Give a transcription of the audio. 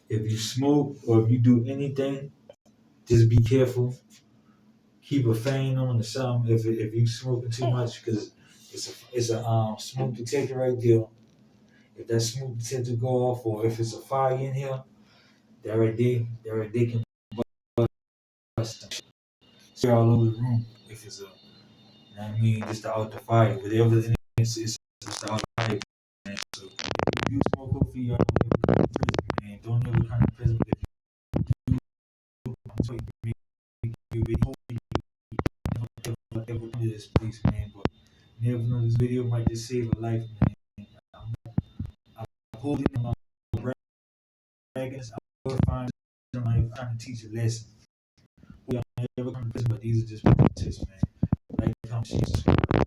If you smoke or if you do anything, just be careful. Keep a fan on or something. If you smoking too much, because it's a smoke detector right there. If that smoke detector go off, or if it's a fire in here, that right there can bust shit all over the room. If it's a, you know what I mean, just to out the fire, whatever it is, it's just to out the fire. Man. So if you smoke, hopefully y'all don't ever come to prison, man. Don't ever come to prison. If you do, I'm sorry, make you hopefully ever come to this place, man. But you never know, this video might just save a life, man. I'm holding my bragging, I'm glorifying somebody trying to teach a lesson. We don't ever come to prison, but these are just tips, man. Like, comment, share, subscribe.